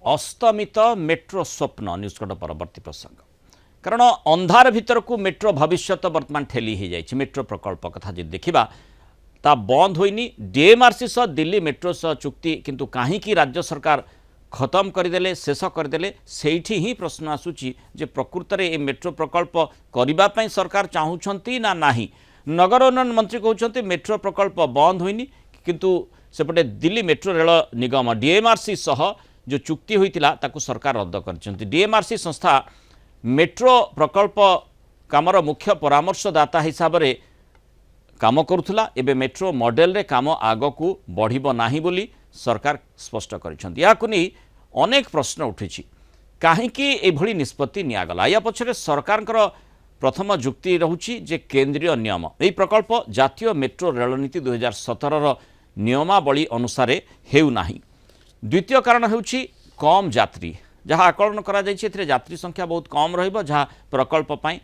अस्तमित metro स्वप्न news cut परवर्ती प्रसंग कारण अंधार भितर को मेट्रो भविष्य वर्तमान ठेली हो जाए मेट्रो प्रकल्प कथा जो देखा ता बंद होनी डीएमआरसी सह दिल्ली मेट्रो सह चुक्ति किंतु कहीं राज्य सरकार खत्म करदे शेष करदे से ही प्रश्न आसूची जे प्रकृत में ये मेट्रो प्रकल्प करने सरकार चाहूँगी ना नहीं। नगर उन्नयन मंत्री कहते मेट्रो प्रकल्प बंद होनी किंतु सेपटे दिल्ली मेट्रो रेल निगम डीएमआरसी सह जो चुक्ति होता ताकू सरकार रद्द कर डीएमआरसी संस्था मेट्रो प्रकल्प कामर मुख्य परामर्शदाता हिसाब से काम करुला एबे मेट्रो मॉडल रे काम आग को बढ़िबो नाही बोली सरकार स्पष्ट कर अनेक प्रश्न उठी कहीं एभली निष्पत्ति निगला या पछरे सरकार प्रथम जुक्ति रहुछि जे केंद्रीय नियम यह प्रकल्प जातीय मेट्रो रेलनीति 2017 नियमावली अनुसार हेउना। द्वितीय कारण होछि कम यात्री जहाँ आकलन करा जायछि एथिरे यात्री संख्या बहुत कम रहिबो जहाँ प्रकल्प पाई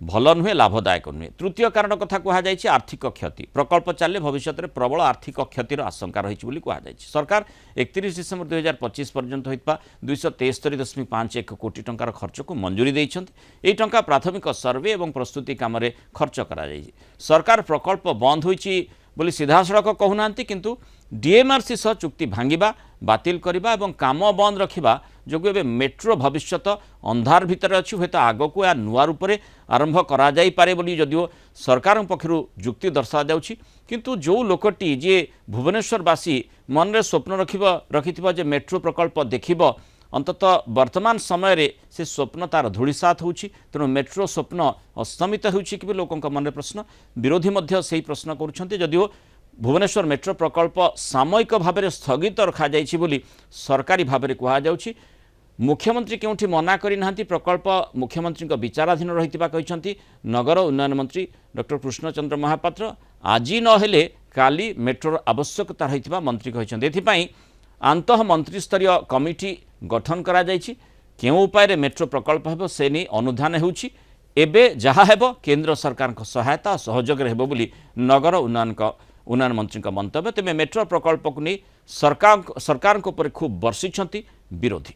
भल नुहे लाभदायक नुहे। तृतीय कारण कथा कहुई आर्थिक क्षति प्रकल्प चलिए भविष्य में प्रबल आर्थिक क्षतिर आशंका रही कहुई सरकार 31 डिसेम्बर 2025 पर्यंत होता 273.51 कोटी टंकार खर्च को मंजूरी देइछन्ति। एई टंका प्राथमिक सर्वे और प्रस्तुति काम खर्च करा जायछि। सरकार प्रकल्प बंद होइछि बोली सीधासड़क कहूना किंतु डीएमआरसी सह चुक्ति भांगिबा बातिल करबा एवं काम बंद रखिबा जो मेट्रो भविष्य अंधार भितर अच्छी हूँ आग को या नुआ रूप से आरंभ करा जाई पारे बोली जदिओ सरकार पक्षर जुक्ति दर्शा जाउछि किंतु जो लोकटी जे भुवनेश्वरवासी मन रे स्वप्न रखिथिबा जे मेट्रो प्रकल्प देखिबो अंततः वर्तमान समय रे से स्वप्न तार धूलिसात होउछि। तेणु मेट्रो स्वप्न अस्तमित होउछि कि लोकों मन प्रश्न विरोधी मध्य सही प्रश्न करुछन्ते जदिओ भुवनेश्वर मेट्रो प्रकल्प सामयिक भाव में स्थगित रखा जाइछि बोली सरकारी भाव में कहुछि। मुख्यमंत्री केउठी मना करिना प्रकल्प मुख्यमंत्री विचाराधीन रहितिबा कहिसंती नगर उन्नयन मंत्री डॉक्टर कृष्णचंद्र महापात्र आज नहेले काली मेट्रोर आवश्यकता रहितिबा मंत्री कहिसंती। एथिपाई आंतः मंत्री स्तरीय कमिटी गठन करा जाइछि केउ उपाय मेट्रो प्रकल्प हेबो से नहीं अनुधान होउछि एबे जहा हेबो केंद्र सरकार सहायता सहयोग हेबो बोली नगर उन्नयन मंत्री मंतव्य। तेज मेट्रो प्रकल्प को नहीं सरकार खूब बर्षिंट विरोधी।